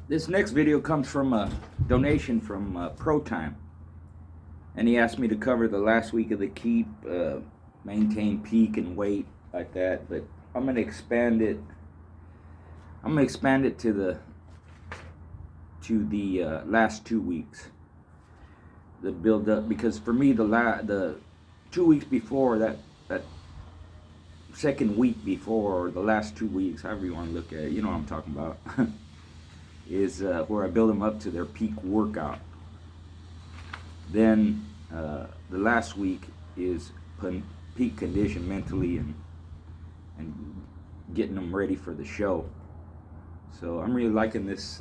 This next video comes from a donation from Pro Time, and he asked me to cover the last week of the keep, maintain peak and weight like that. But I'm gonna expand it. I'm gonna expand it to the last 2 weeks, the build up, because for me the 2 weeks before that second week before, or the last 2 weeks, however you want to look at it, you know what I'm talking about. Is where I build them up to their peak workout. Then the last week is peak condition mentally and getting them ready for the show. So I'm really liking this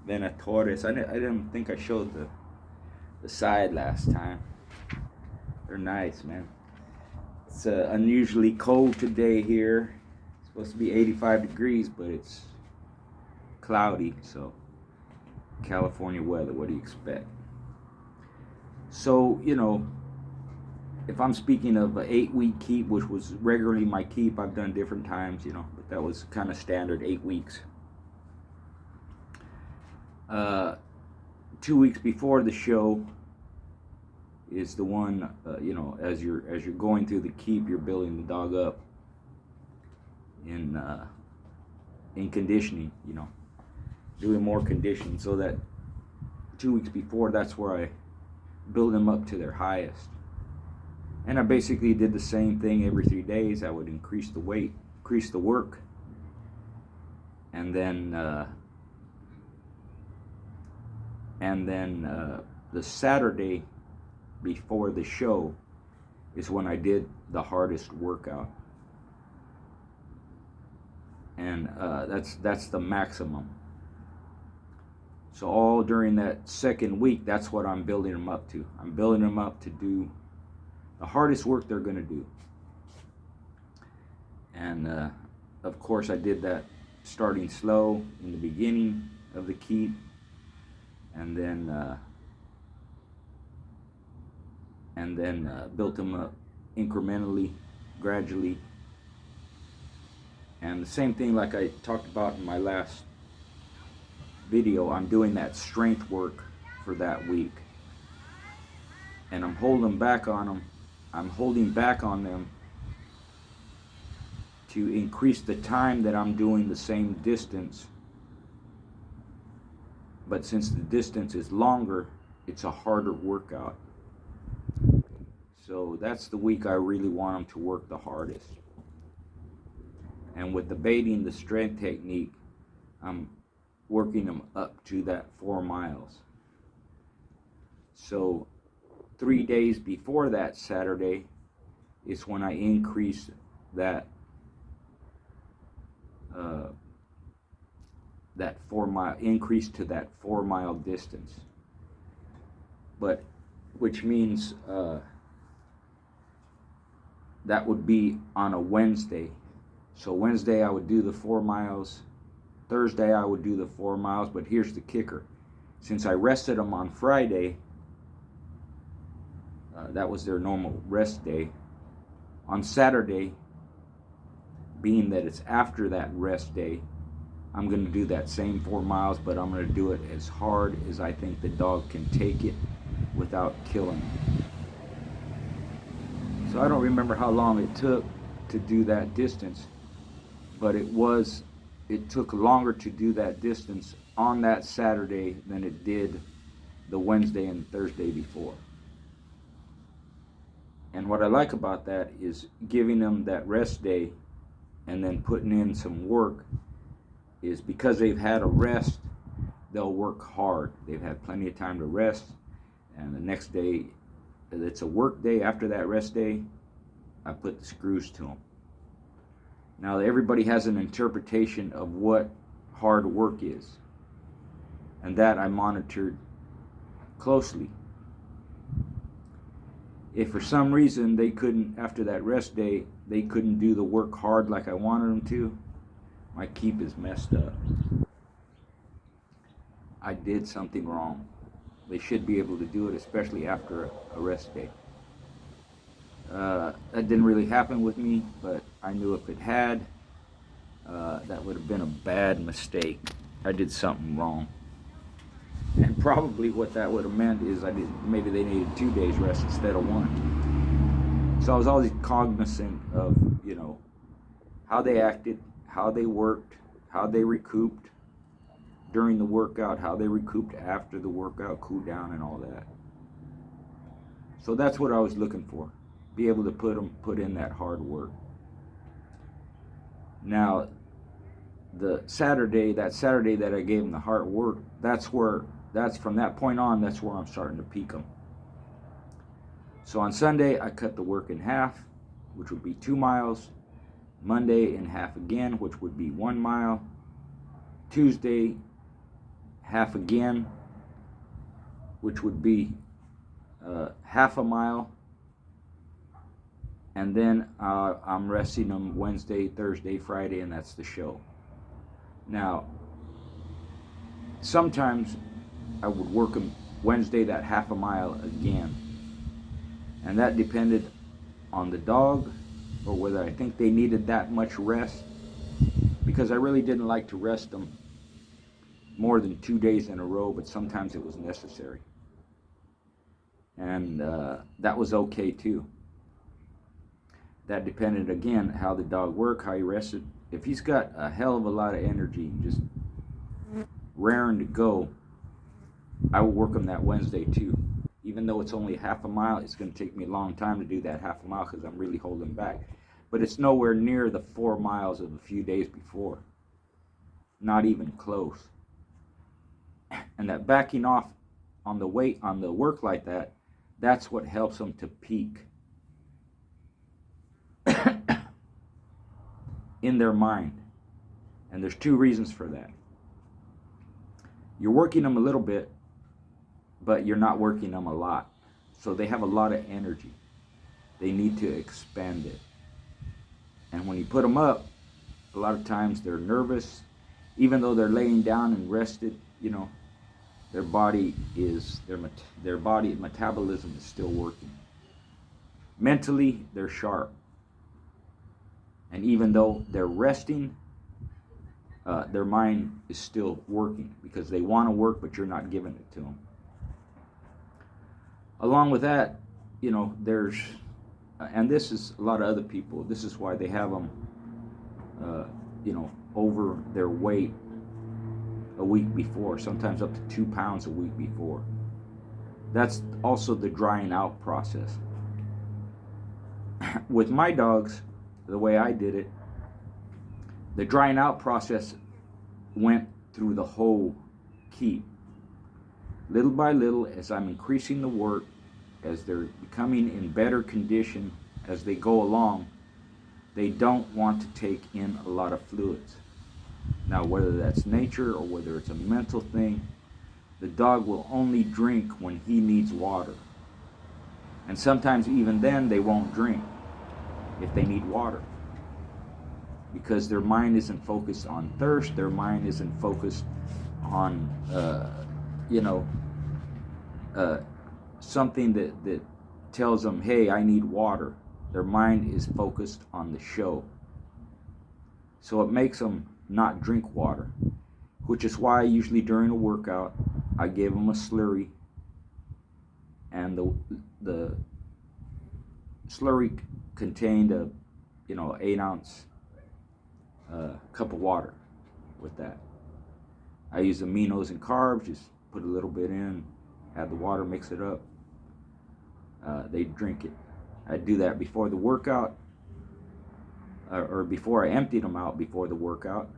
Venatores. I didn't think I showed the side last time. They're nice, man. It's unusually cold today here. It's supposed to be 85 degrees, but it's cloudy, so California weather, what do you expect? So, you know, if I'm speaking of an 8-week keep, which was regularly my keep, I've done different times, you know, but that was kind of standard, 8 weeks. 2 weeks before the show is the one, you know, as you're going through the keep, you're building the dog up in conditioning, you know, doing more conditioning, so that 2 weeks before, that's where I build them up to their highest. And I basically did the same thing every 3 days. I would increase the weight, increase the work, and then the Saturday before the show is when I did the hardest workout, and that's the maximum. So all during that second week, that's what I'm building them up to. I'm building them up to do the hardest work they're going to do. And of course, I did that starting slow in the beginning of the keep, and then built them up incrementally, gradually. And the same thing, like I talked about in my last video, I'm doing that strength work for that week, and I'm holding back on them. I'm holding back on them to increase the time that I'm doing the same distance, but since the distance is longer, it's a harder workout. So that's the week I really want them to work the hardest. And with the baiting, the strength technique, I'm working them up to that 4 miles. So 3 days before that Saturday is when I increase that 4 mile, increase to that 4 mile distance. But which means that would be on a Wednesday. So Wednesday I would do the 4 miles. Thursday I would do the 4 miles, but here's the kicker. Since I rested them on Friday, that was their normal rest day. On Saturday, being that it's after that rest day, I'm going to do that same 4 miles, but I'm going to do it as hard as I think the dog can take it without killing him. So I don't remember how long it took to do that distance, but it took longer to do that distance on that Saturday than it did the Wednesday and Thursday before. And what I like about that is giving them that rest day and then putting in some work, is because they've had a rest, they'll work hard. They've had plenty of time to rest, and the next day, it's a work day after that rest day, I put the screws to them. Now, everybody has an interpretation of what hard work is, and that I monitored closely. If for some reason they couldn't, after that rest day, they couldn't do the work hard like I wanted them to, my keep is messed up. I did something wrong. They should be able to do it, especially after a rest day. That didn't really happen with me, but I knew if it had, that would have been a bad mistake. I did something wrong. And probably what that would have meant is maybe they needed 2 days rest instead of 1. So I was always cognizant of, how they acted, how they worked, how they recouped during the workout, how they recouped after the workout, cool down and all that. So that's what I was looking for. Be able to put in that hard work. Now, that Saturday that I gave them the hard work, that's from that point on, that's where I'm starting to peak them. So on Sunday, I cut the work in half, which would be 2 miles. Monday in half again, which would be 1 mile. Tuesday, half again, which would be half a mile. And then I'm resting them Wednesday, Thursday, Friday, and that's the show. Now, sometimes I would work them Wednesday, that half a mile again. And that depended on the dog, or whether I think they needed that much rest, because I really didn't like to rest them more than 2 days in a row, but sometimes it was necessary. And that was okay too. That depended, again, how the dog worked, how he rested. If he's got a hell of a lot of energy, just raring to go, I will work him that Wednesday too. Even though it's only half a mile, it's going to take me a long time to do that half a mile because I'm really holding back. But it's nowhere near the 4 miles of a few days before. Not even close. And that backing off on the weight, on the work like that, that's what helps them to peak in their mind. And there's 2 reasons for that. You're working them a little bit, but you're not working them a lot. So they have a lot of energy. They need to expand it. And when you put them up, a lot of times they're nervous. Even though they're laying down and rested, their body metabolism is still working. Mentally, they're sharp. And even though they're resting, their mind is still working because they want to work, but you're not giving it to them. Along with that, there's, and this is a lot of other people, this is why they have them, over their weight a week before, sometimes up to 2 pounds a week before. That's also the drying out process. With my dogs, the way I did it, the drying out process went through the whole keep. Little by little, as I'm increasing the work, as they're becoming in better condition as they go along, they don't want to take in a lot of fluids. Now, whether that's nature or whether it's a mental thing, the dog will only drink when he needs water. And sometimes even then they won't drink if they need water, because their mind isn't focused on thirst, their mind isn't focused on something that tells them, hey, I need water. Their mind is focused on the show. So it makes them not drink water, which is why usually during a workout I gave them a slurry, and the slurry contained a 8-ounce cup of water with that. I use aminos and carbs, just put a little bit in, add the water, mix it up. They drink it. I do that before the workout, or before I emptied them out before the workout.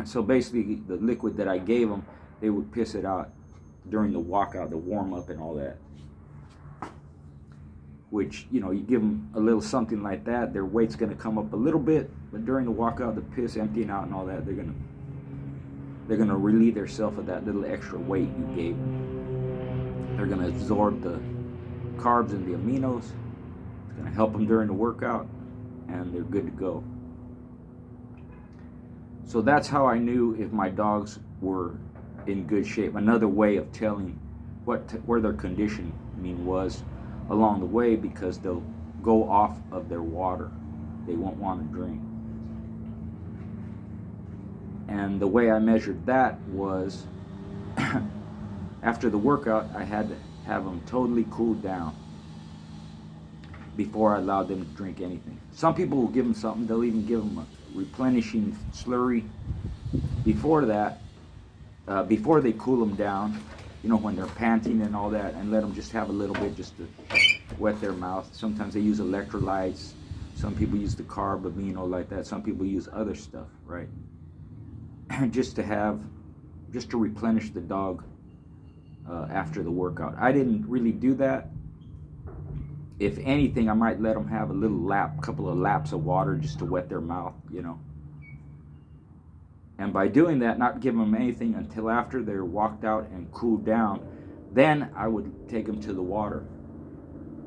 So basically the liquid that I gave them, they would piss it out during the walkout, the warm up and all that. Which, you give them a little something like that, their weight's going to come up a little bit, but during the walkout, the piss emptying out and all that, they're going to relieve themselves of that little extra weight you gave them. They're going to absorb the carbs and the aminos. It's going to help them during the workout, and they're good to go. So that's how I knew if my dogs were in good shape. Another way of telling where their conditioning was along the way, because they'll go off of their water. They won't want to drink. And the way I measured that was after the workout, I had to have them totally cooled down before I allowed them to drink anything. Some people will give them something. They'll even give them a replenishing slurry before that, before they cool them down, you know, when they're panting and all that, and let them just have a little bit just to wet their mouth. Sometimes they use electrolytes. Some people use the carb amino like that. Some people use other stuff, right? just to replenish the dog after the workout. I didn't really do that. If anything, I might let them have a little couple of laps of water just to wet their mouth, you know. And by doing that, not giving them anything until after they're walked out and cooled down, then I would take them to the water.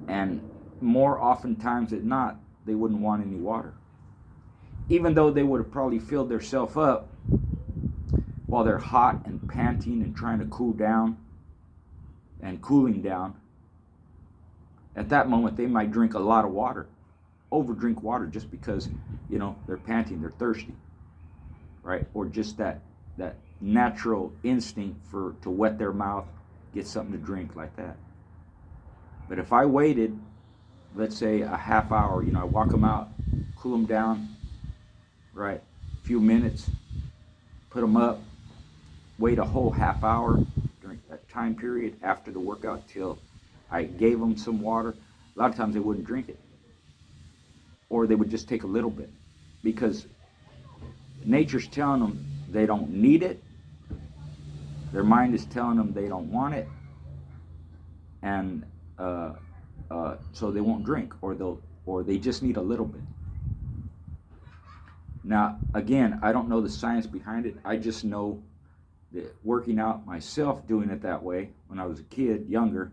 And more oftentimes than not, they wouldn't want any water. Even though they would have probably filled themselves up while they're hot and panting and trying to cool down and cooling down, at that moment they might drink a lot of water, overdrink water just because, you know, they're panting, they're thirsty, right? Or just that natural instinct to wet their mouth, get something to drink like that. But if I waited, let's say a half hour, you know, I walk them out, cool them down, right, a few minutes, put them up, wait a whole half hour during that time period after the workout till I gave them some water. A lot of times they wouldn't drink it, or they would just take a little bit, because nature's telling them they don't need it, their mind is telling them they don't want it, and so they won't drink, or they just need a little bit. Now, again, I don't know the science behind it. I just know that working out myself, doing it that way when I was a kid, younger,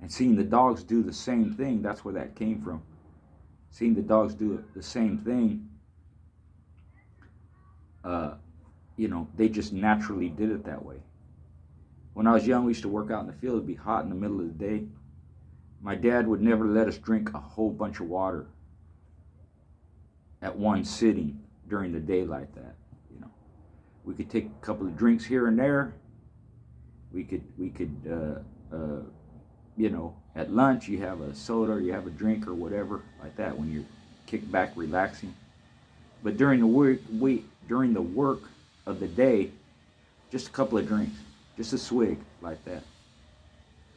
and seeing the dogs do the same thing, that's where that came from. Seeing the dogs do the same thing, you know, they just naturally did it that way. When I was young, we used to work out in the field. It'd be hot in the middle of the day. My dad would never let us drink a whole bunch of water at one sitting during the day like that. You know, we could take a couple of drinks here and there. We could you know, at lunch you have a soda or you have a drink or whatever like that when you're kicked back relaxing. But during the work of the day, just a couple of drinks, just a swig like that.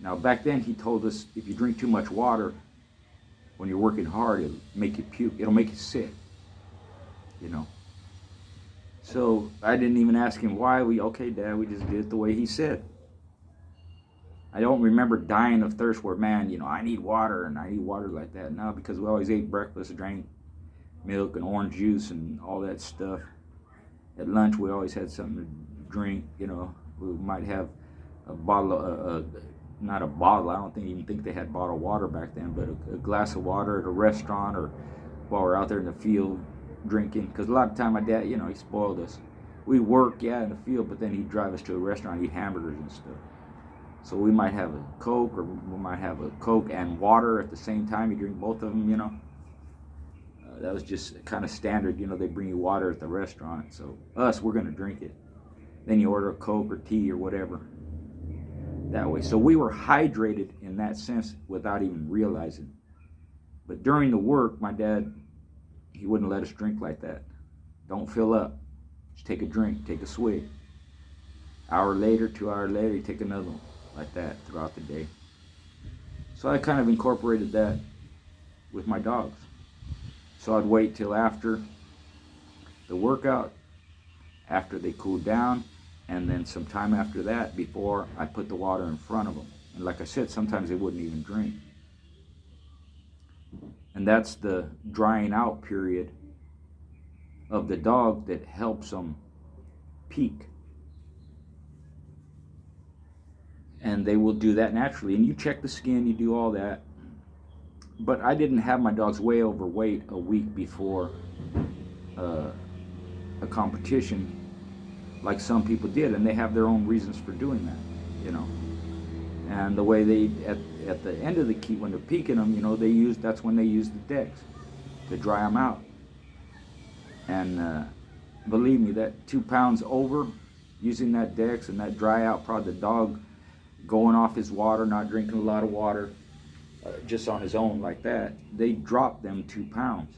Now back then he told us if you drink too much water when you're working hard, it'll make you puke, it'll make you sick, you know. So I didn't even ask him why. Okay, Dad, we just did it the way he said. I don't remember dying of thirst where, man, you know, I need water and I need water like that. No, because we always ate breakfast, drank milk and orange juice and all that stuff. At lunch, we always had something to drink, you know. We might have a bottle, not a bottle, I don't even think they had bottled water back then, but a glass of water at a restaurant or while we're out there in the field drinking. Because a lot of time my dad, you know, he spoiled us. We work, yeah, in the field, but then he'd drive us to a restaurant and eat hamburgers and stuff. So we might have a Coke, or we might have a Coke and water at the same time. You drink both of them, you know. That was just kind of standard, you know. They bring you water at the restaurant. So we're going to drink it. Then you order a Coke or tea or whatever that way. So we were hydrated in that sense without even realizing. But during the work, my dad, he wouldn't let us drink like that. Don't fill up. Just take a drink, take a swig. Hour later, 2 hours later, you take another one. Like that throughout the day. So I kind of incorporated that with my dogs. So I'd wait till after the workout, after they cooled down, and then some time after that before I put the water in front of them. And like I said, sometimes they wouldn't even drink. And that's the drying out period of the dog that helps them peak. And they will do that naturally. And you check the skin, you do all that. But I didn't have my dogs way overweight a week before a competition like some people did. And they have their own reasons for doing that, you know. And the way they, at the end of the key, when they're peaking them, you know, that's when they use the decks to dry them out. And believe me, that 2 pounds over, using that Dex and that dry out prod, the dog going off his water, not drinking a lot of water, just on his own like that, they drop them 2 pounds.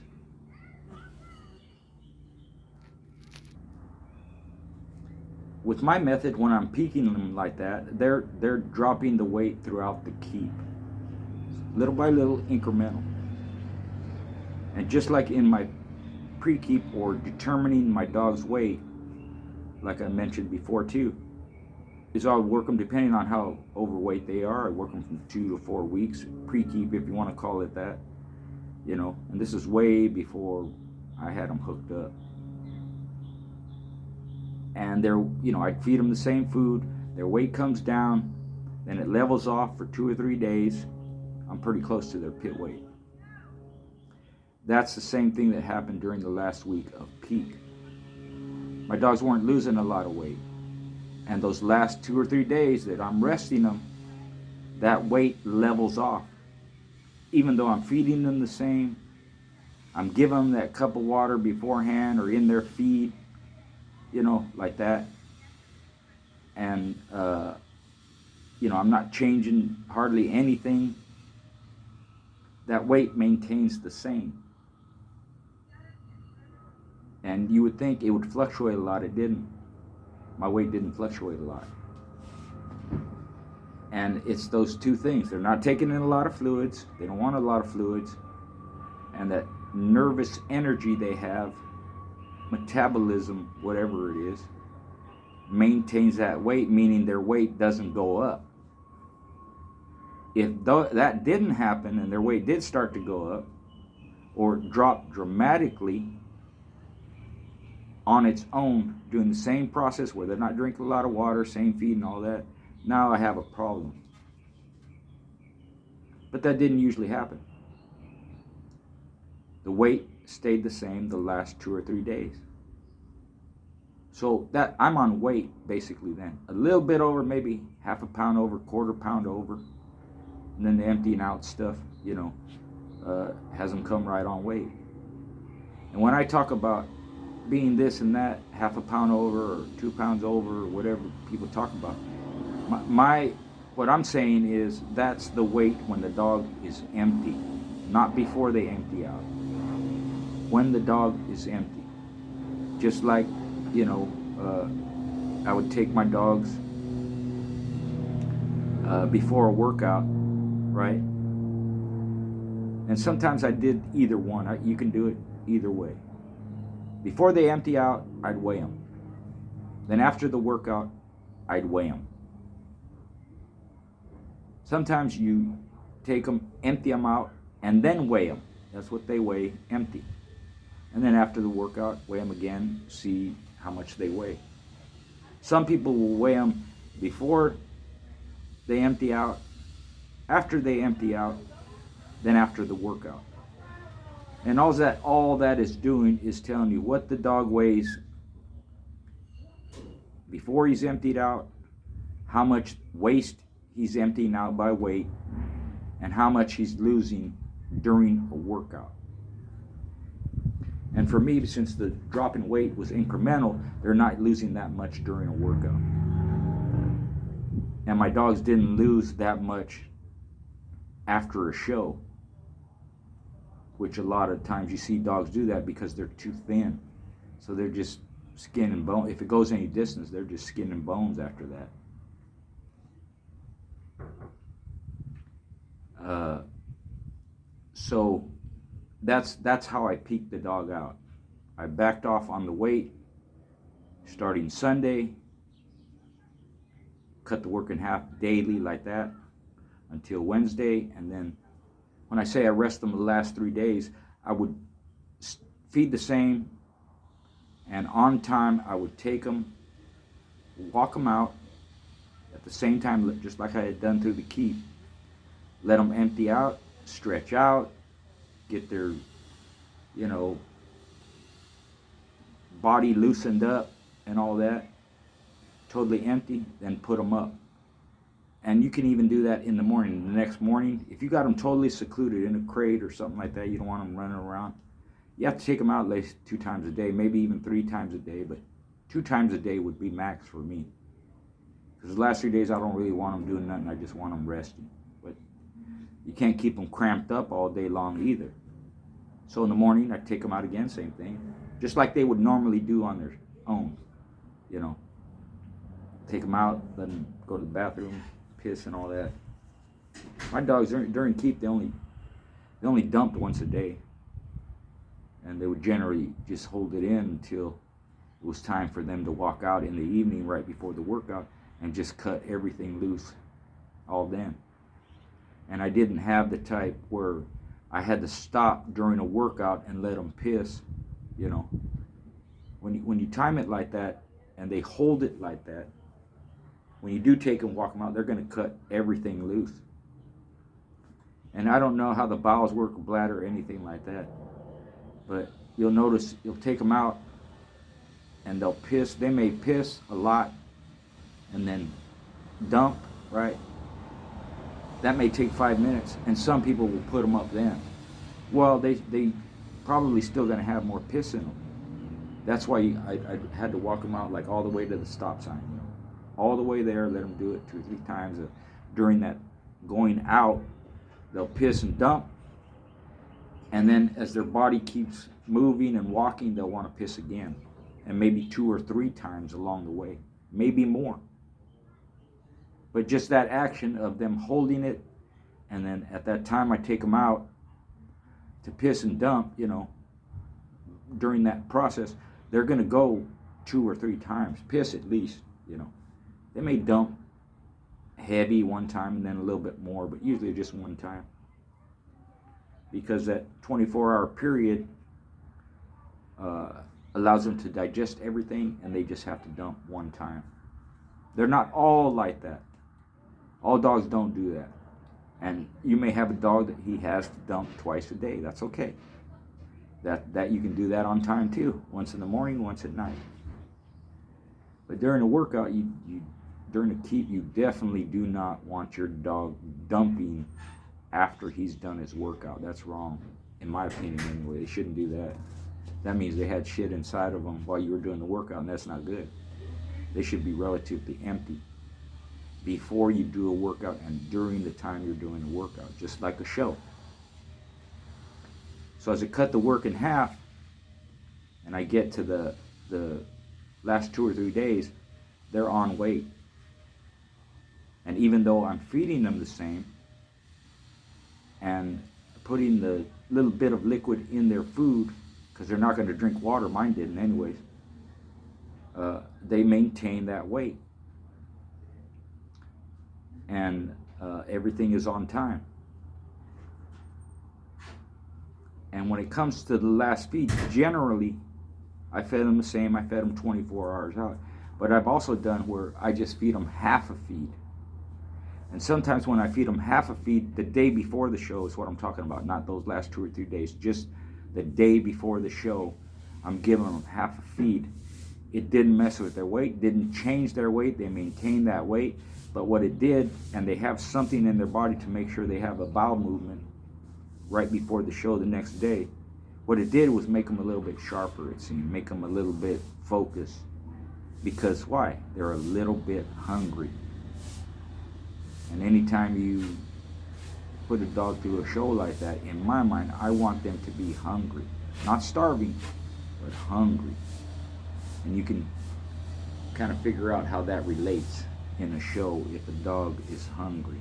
With my method, when I'm peaking them like that, they're dropping the weight throughout the keep, little by little, incremental. And just like in my pre-keep or determining my dog's weight, like I mentioned before too, is I'll work them depending on how overweight they are. I work them from 2 to 4 weeks, pre-keep if you want to call it that, you know. And this is way before I had them hooked up. And they're, you know, I'd feed them the same food, their weight comes down, then it levels off for 2 or 3 days. I'm pretty close to their pit weight. That's the same thing that happened during the last week of peak. My dogs weren't losing a lot of weight. And those last 2 or 3 days that I'm resting them, that weight levels off. Even though I'm feeding them the same, I'm giving them that cup of water beforehand or in their feed, you know, like that. And, you know, I'm not changing hardly anything. That weight maintains the same. And you would think it would fluctuate a lot. It didn't. My weight didn't fluctuate a lot. And it's those two things. They're not taking in a lot of fluids. They don't want a lot of fluids. And that nervous energy they have, metabolism, whatever it is, maintains that weight, meaning their weight doesn't go up. If that didn't happen and their weight did start to go up or drop dramatically on its own, doing the same process where they're not drinking a lot of water, same feed and all that, now I have a problem. But that didn't usually happen. The weight stayed the same the last 2 or 3 days. So that I'm on weight basically then. A little bit over, maybe half a pound over, quarter pound over. And then the emptying out stuff, you know, has them come right on weight. And when I talk about being this and that, half a pound over or 2 pounds over or whatever people talk about, what I'm saying is that's the weight when the dog is empty, not before they empty out. When the dog is empty. Just like, you know, I would take my dogs before a workout, right? And sometimes I did either one. You can do it either way. Before they empty out, I'd weigh them. Then after the workout, I'd weigh them. Sometimes you take them, empty them out, and then weigh them. That's what they weigh, empty. And then after the workout, weigh them again, see how much they weigh. Some people will weigh them before they empty out, after they empty out, then after the workout. And all that is doing is telling you what the dog weighs before he's emptied out, how much waste he's emptying out by weight, and how much he's losing during a workout. And for me, since the drop in weight was incremental, they're not losing that much during a workout. And my dogs didn't lose that much after a show, which a lot of times you see dogs do that because they're too thin. So they're just skin and bone. If it goes any distance, they're just skin and bones after that. So that's how I peaked the dog out. I backed off on the weight starting Sunday, cut the work in half daily like that until Wednesday, and then when I say I rest them the last 3 days, I would feed the same, and on time I would take them, walk them out at the same time, just like I had done through the keep. Let them empty out, stretch out, get their, you know, body loosened up and all that, totally empty, then put them up. And you can even do that in the morning. The next morning, if you got them totally secluded in a crate or something like that, you don't want them running around, You have to take them out at least 2 times a day, maybe even 3 times a day, but 2 times a day would be max for me. Because the last 3 days I don't really want them doing nothing, I just want them resting. But you can't keep them cramped up all day long either. So in the morning I take them out again, same thing. Just like they would normally do on their own, you know. Take them out, let them go to the bathroom, piss and all that. My dogs during keep they only dumped once a day. And they would generally just hold it in until it was time for them to walk out in the evening right before the workout and just cut everything loose all then. And I didn't have the type where I had to stop during a workout and let them piss, you know. When you time it like that and they hold it like that, when you do take them, walk them out, they're going to cut everything loose. And I don't know how the bowels work, or bladder, or anything like that. But you'll notice you'll take them out and they'll piss. They may piss a lot and then dump, right? That may take 5 minutes, and some people will put them up then. Well, they probably still going to have more piss in them. That's why I had to walk them out like all the way to the stop sign. You know? All the way there, let them do it 2 or 3 times. During that going out, they'll piss and dump. And then as their body keeps moving and walking, they'll want to piss again. And maybe 2 or 3 times along the way. Maybe more. But just that action of them holding it, and then at that time I take them out to piss and dump, you know, during that process, they're going to go 2 or 3 times. Piss at least, you know. They may dump heavy one time and then a little bit more, but usually just one time. Because that 24-hour period allows them to digest everything, and they just have to dump one time. They're not all like that. All dogs don't do that. And you may have a dog that he has to dump twice a day. That's okay. That you can do that on time too. Once in the morning, once at night. But during a workout, during the keep, you definitely do not want your dog dumping after he's done his workout. That's wrong, in my opinion anyway. They shouldn't do that. That means they had shit inside of them while you were doing the workout, and that's not good. They should be relatively empty before you do a workout and during the time you're doing the workout, just like a show. So as I cut the work in half, and I get to the last 2 or 3 days, they're on weight. And even though I'm feeding them the same, and putting the little bit of liquid in their food, because they're not going to drink water, mine didn't anyways, they maintain that weight. And everything is on time. And when it comes to the last feed, generally, I fed them the same. I fed them 24 hours out. But I've also done where I just feed them half a feed. And sometimes when I feed them half a feed, the day before the show is what I'm talking about, not those last 2 or 3 days, just the day before the show, I'm giving them half a feed. It didn't mess with their weight, didn't change their weight, they maintained that weight. But what it did, and they have something in their body to make sure they have a bowel movement right before the show the next day, what it did was make them a little bit sharper, it seemed, make them a little bit focused. Because why? They're a little bit hungry. And anytime you put a dog through a show like that, in my mind, I want them to be hungry. Not starving, but hungry. And you can kind of figure out how that relates in a show if a dog is hungry.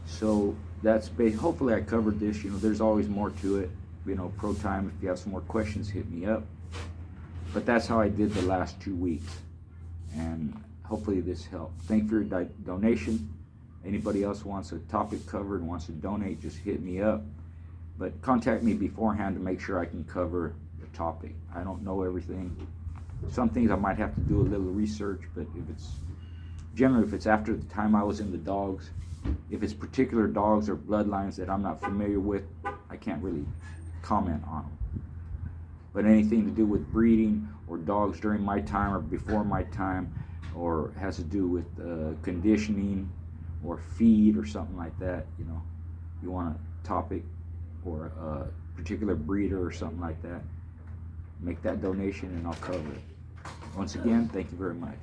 So that's hopefully I covered this. You know, there's always more to it. You know, pro time, if you have some more questions, hit me up. But that's how I did the last 2 weeks. And hopefully this helped. Thank you for your donation. Anybody else wants a topic covered and wants to donate, just hit me up. But contact me beforehand to make sure I can cover the topic. I don't know everything. Some things I might have to do a little research, but if it's after the time I was in the dogs, if it's particular dogs or bloodlines that I'm not familiar with, I can't really comment on them. But anything to do with breeding or dogs during my time or before my time, or has to do with conditioning or feed or something like that, you know, you want a topic or a particular breeder or something like that, make that donation and I'll cover it. Once again, thank you very much.